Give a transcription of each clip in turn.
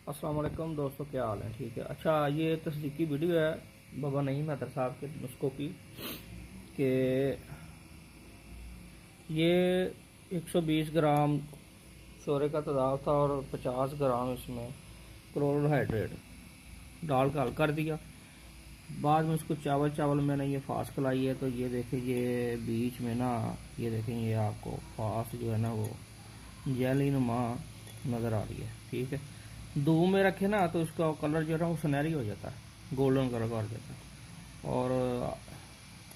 अस्सलाम वालेकुम दोस्तों, क्या हाल है? ठीक है। अच्छा, ये तस्दीकी वीडियो है बाबा नईम हैदर साहब के नुस्खों की कि ये 120 ग्राम शोरे का तदाव था और 50 ग्राम इसमें क्लोरोहाइड्रेट डाल कर हल कर दिया। बाद में उसको चावल चावल मैंने ये फास खिलाई है, तो ये देखें, ये बीच में ना, ये देखें, ये आपको फास जो है ना वो जेली नुमा नज़र आ रही है। ठीक है। धूप में रखे ना तो उसका कलर जो है ना वो सुनहरी हो जाता है, गोल्डन कलर का हो जाता है। और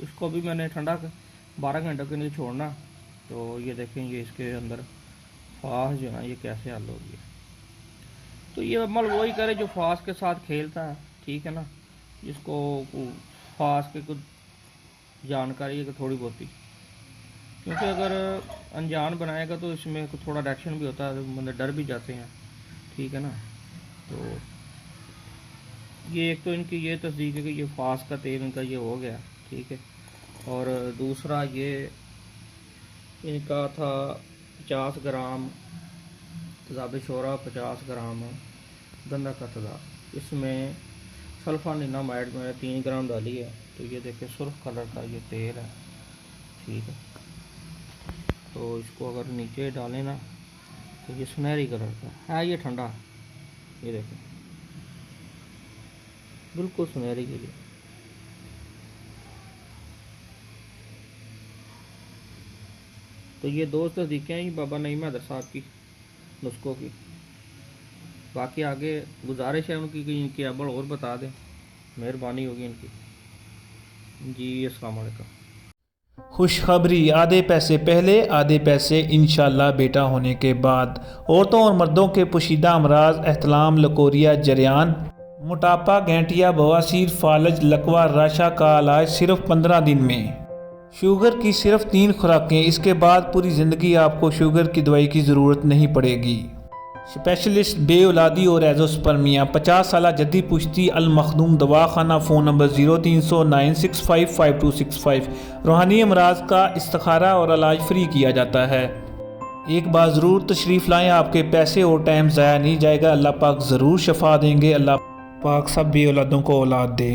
इसको भी मैंने ठंडा 12 घंटों के लिए छोड़ना, तो ये देखें, ये इसके अंदर फास जो है ना ये कैसे हल होगी। तो ये अमल वही करे जो फास के साथ खेलता है। ठीक है ना, जिसको फास के कुछ जानकारी है थोड़ी बहुत ही, क्योंकि अगर अनजान बनाएगा तो इसमें थोड़ा रिएक्शन भी होता है, बंदे डर भी जाते हैं। ठीक है ना। तो ये एक तो इनकी ये तस्दीक है कि ये फास का तेल इनका ये हो गया। ठीक है। और दूसरा ये इनका था 50 ग्राम तजाब शोरा, 50 ग्राम गंदा का तजाब। इसमें सल्फानिलमाइड मैंने 3 ग्राम डाली है। तो ये देखिए सुर्ख कलर का ये तेल है। ठीक है। तो इसको अगर नीचे डालें ना तो ये सुनहरी कलर का है, ये ठंडा, ये देखें बिल्कुल सुनहरी के लिए। तो ये दो तस्दीकें हैं बाबा नईम हैदर साहब की नुस्खों की। बाकी आगे गुजारिश है उनकी कि इनकी अमल और बता दें, मेहरबानी होगी इनकी। जी अस्सलाम वालेकुम। खुशखबरी, आधे पैसे पहले आधे पैसे इंशाल्लाह बेटा होने के बाद। औरतों और मर्दों के पोशीदा अमराज एहतलाम, लकोरिया, जरियान, मोटापा, गैंटिया, बवासीर, फालज, लकवा, राशा का इलाज सिर्फ 15 दिन में। शुगर की सिर्फ 3 खुराकें, इसके बाद पूरी ज़िंदगी आपको शुगर की दवाई की ज़रूरत नहीं पड़ेगी। स्पेशलिस्ट बे औलादी और एजोस्पर्मिया, 50 साल जद्दी पुश्ती, अल मखदूम दवाखाना। Phone number 0300 965 5265। रूहानी अमराज का इस्तिखारा और इलाज फ्री किया जाता है। एक बार ज़रूर तशरीफ़ लाएँ, आपके पैसे और टाइम ज़ाया नहीं जाएगा। अल्लाह पाक ज़रूर शफा देंगे। अल्लाह पाक सब भी औलादों को औलाद दे।